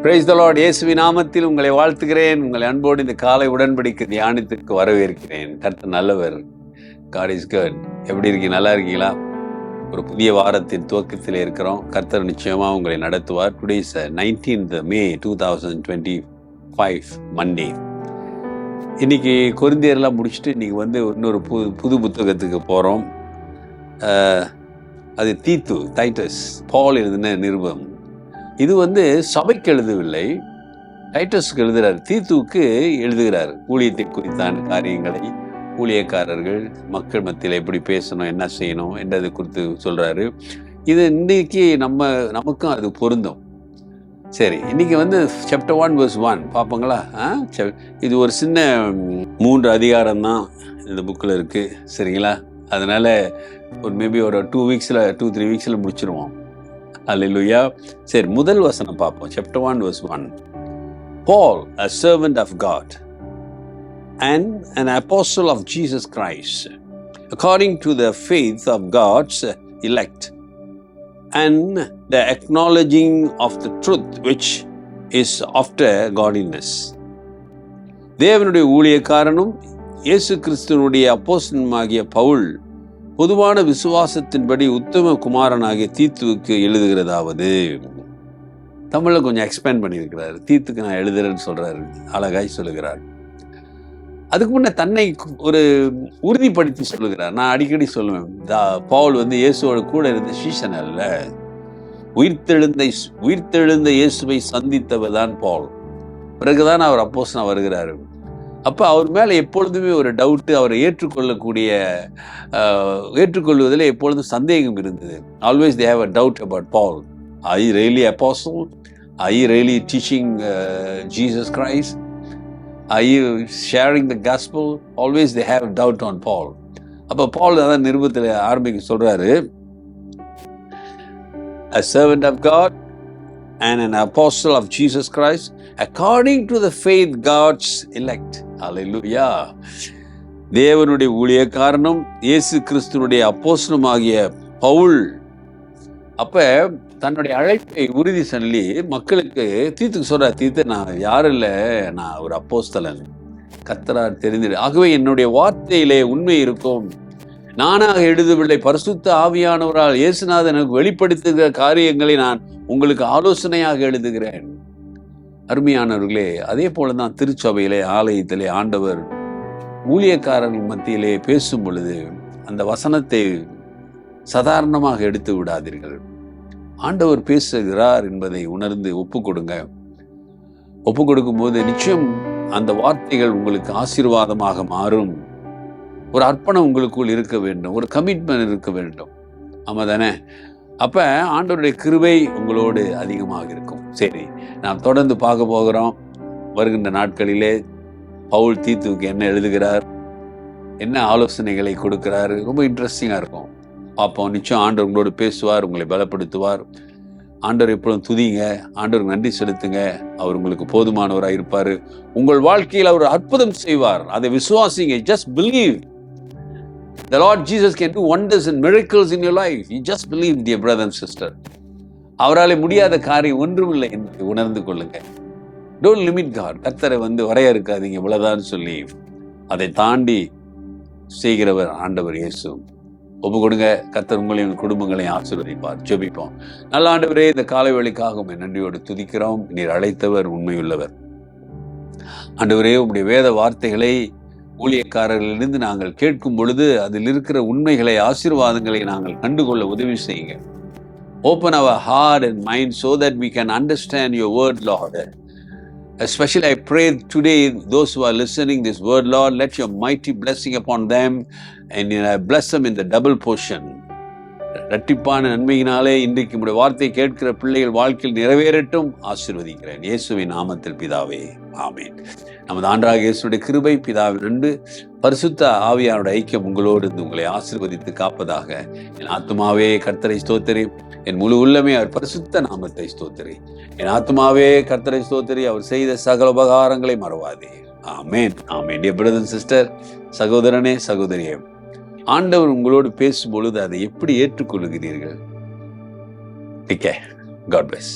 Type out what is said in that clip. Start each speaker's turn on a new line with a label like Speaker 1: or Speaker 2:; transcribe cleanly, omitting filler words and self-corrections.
Speaker 1: Praise the Lord. இயேசுவின் நாமத்தில் உங்களை வாழ்த்துகிறேன். உங்களை அன்போடு இந்த காலை உடன்படிக்கை தியானத்திற்கு வரவேற்கிறேன். கர்த்தர் நல்லவர். God is good. எப்படி இருக்கீங்க? நல்லா இருக்கீங்களா? ஒரு புதிய வாரத்தின் துவக்கத்தில் இருக்கிறோம். கர்த்தர் நிச்சயமாக உங்களை நடத்துவார். Today is 19th May 2025 Monday. இன்னைக்கு கொரிந்தியர்லாம் முடிச்சுட்டு இன்னைக்கு இன்னொரு புது புத்தகத்துக்கு போகிறோம். அது டைட்டஸ் பால் எழுதின நிருபம். இது சபைக்கு எழுதவில்லை, டைட்டஸுக்கு எழுதுகிறார், தீத்துவுக்கு எழுதுகிறார். ஊழியத்தை குறித்தான காரியங்களை, ஊழியக்காரர்கள் மக்கள் மத்தியில் எப்படி பேசணும், என்ன செய்யணும் என்றது குறித்து சொல்கிறாரு. இது இன்னைக்கு நமக்கும் அது பொருந்தும். சரி, இன்னைக்கு சாப்டர் 1 verse 1 பார்ப்போங்களா? இது ஒரு சின்ன 3 அதிகாரம் தான் இந்த புக்கில் இருக்குது. சரிங்களா? அதனால் மேபி ஒரு 2-3 வீக்ஸில் முடிச்சிருவோம். Hallelujah. சரி, முதல் வசனம் பார்ப்போம். Chapter 1 verse 1. Paul, a servant of God and an apostle of Jesus Christ, according to the faith of God's elect and the acknowledging of the truth which is after godliness. தேவனுடைய ஊழியக்காரனும் இயேசு கிறிஸ்துவனுடைய அப்போஸ்தலனுமாகிய பவுல் பொதுவான விசுவாசத்தின்படி உத்தம குமாரனாகிய தீத்துவுக்கு எழுதுகிறதாவது. தமிழில் கொஞ்சம் எக்ஸ்பேண்ட் பண்ணியிருக்கிறார். தீத்துக்கு நான் எழுதுறேன்னு சொல்கிறாரு, அழகாய் சொல்லுகிறார். அதுக்கு முன்னே தன்னை ஒரு உறுதிப்படுத்தி சொல்லுகிறார். நான் அடிக்கடி சொல்லுவேன், பவுல் இயேசுவோட கூட இருந்த சீஷன் அல்ல, உயிர்த்தெழுந்த இயேசுவை சந்தித்தவர் தான் பவுல். பிறகுதான் அவர் அப்போஸ்தலனா வருகிறாரு. அப்போ அவர் மேலே எப்பொழுதுமே ஒரு டவுட்டு, அவரை ஏற்றுக்கொள்வதில் எப்பொழுதும் சந்தேகம் இருந்தது. Always they have a doubt about Paul. Are you really apostle? Are you really teaching Jesus Christ? Are you sharing the gospel? Always they have doubt on Paul. அப்போ பால் அதான் நிருபத்தில் ஆரம்பிக்க சொல்கிறாரு, a servant of God and an apostle of Jesus Christ, according to the faith God's elect. Hallelujah. தேவனுடைய ஊழியக்காரனும் இயேசு கிறிஸ்துவனுடைய அப்போஸ்தலனுமாகிய பவுல். அப்ப தன்னுடைய அழைப்பை உறுதி சொல்லி மக்களுக்கு தீத்துக்கு சொல்றார், தீத்து நான் யாரும் இல்லை, நான் ஒரு அப்போஸ்தலன், கர்த்தரால் தெரிந்து, ஆகவே என்னுடைய வார்த்தையிலே உண்மை இருக்கும். நானாக எழுதவில்லை, பரிசுத்த ஆவியானவரால் இயேசுநாதன் எனக்கு வெளிப்படுத்துகிற காரியங்களை நான் உங்களுக்கு ஆலோசனையாக எழுதுகிறேன். அருமையானவர்களே, அதே போலதான் திருச்சபையிலே, ஆலயத்திலே ஆண்டவர் ஊழியக்காரர்கள் மத்தியிலே பேசும் பொழுது அந்த வசனத்தை சாதாரணமாக எடுத்து விடாதீர்கள். ஆண்டவர் பேசுகிறார் என்பதை உணர்ந்து ஒப்பு கொடுங்க. ஒப்பு கொடுக்கும் போது நிச்சயம் அந்த வார்த்தைகள் உங்களுக்கு ஆசீர்வாதமாக மாறும். ஒரு அர்ப்பணம் உங்களுக்குள் இருக்க வேண்டும், ஒரு கமிட்மெண்ட் இருக்க வேண்டும். ஆமா தானே? அப்ப ஆண்டவருடைய கிருபை உங்களோடு அதிகமாக இருக்கும். சரி, நாம் தொடர்ந்து பார்க்க போகிறோம். வருகின்ற நாட்களிலே பவுல் தீத்துவுக்கு என்ன எழுதுகிறார், என்ன ஆலோசனைகளை கொடுக்கிறாரு, ரொம்ப இன்ட்ரெஸ்டிங்காக இருக்கும். பார்ப்போம். நிச்சயம் ஆண்டவர் உங்களோடு பேசுவார், உங்களை பலப்படுத்துவார். ஆண்டவர் எப்பொழுதும் துதிங்க, ஆண்டவருக்கு நன்றி செலுத்துங்க. அவர் உங்களுக்கு போதுமானவராக இருப்பார். உங்கள் வாழ்க்கையில் அவர் அற்புதம் செய்வார், அதை விசுவாசிங்க. Just believe. The Lord Jesus can do wonders and miracles in your life. You just believe, dear brother and sister. அவராலே முடியாத காரியம் ஒன்றுமில்லை என்பதை உணர்ந்து கொள்ளுங்க. Don't limit God. கர்த்தரை வரையறுக்காதீங்க, இவ்வளவுதான் சொல்லி. அதை தாண்டி செய்கிறவர் ஆண்டவர் இயேசு. ஒப்பு கொடுங்க. கர்த்தர் உங்களையும் குடும்பங்களையும் ஆசீர்வதிப்பார். ஜெபிப்போம். நல்ல ஆண்டவரே, இந்த காலை வேளைக்காக உம்மை நன்றியோடு துதிக்கிறோம். நீர் அழைத்தவர் உண்மையுள்ளவர். ஆண்டவரே, உம்முடைய வேத வார்த்தைகளை ஊழியக்காரர்களிலிருந்து நாங்கள் கேட்கும் பொழுது அதில் இருக்கிற உண்மைகளை, ஆசீர்வாதங்களை நாங்கள் கண்டுகொள்ள உதவி செய்யுங்க. Open our heart and mind so that we can understand your word, Lord. Especially I pray today, those who are listening this word, Lord, let your mighty blessing upon them and bless them in the double portion. இரட்டிப்பான நன்மையினாலே இன்றைக்கு உம்முடைய வார்த்தை கேட்கிற பிள்ளைகள் வாழ்க்கையில் நிறைவேறட்டும். ஆசீர்வதிக்கிறேன் இயேசுவின் நாமத்தில் பிதாவே, ஆமென். நமது ஆண்டவராகிய இயேசுவுடைய கிருபை, பிதாவின் அன்பு, பரிசுத்த ஆவியானுடைய ஐக்கியம் உங்களோடு உங்களை ஆசீர்வதித்து காப்பதாக. என் ஆத்துமாவே கர்த்தரை ஸ்தோத்திரி, என் முழு உள்ளமே அவர் பரிசுத்த நாமத்தை ஸ்தோத்திரி. என் ஆத்துமாவே கர்த்தரை ஸ்தோத்திரி, அவர் செய்த சகல உபகாரங்களை மறவாதே. ஆமென், ஆமென். டியர் பிரதர் அண்ட் சிஸ்டர், சகோதரனே சகோதரியே, ஆண்டவர் உங்களோடு பேசும் பொழுது அதை எப்படி ஏற்றுக்கொள்கிறீர்கள்? God bless.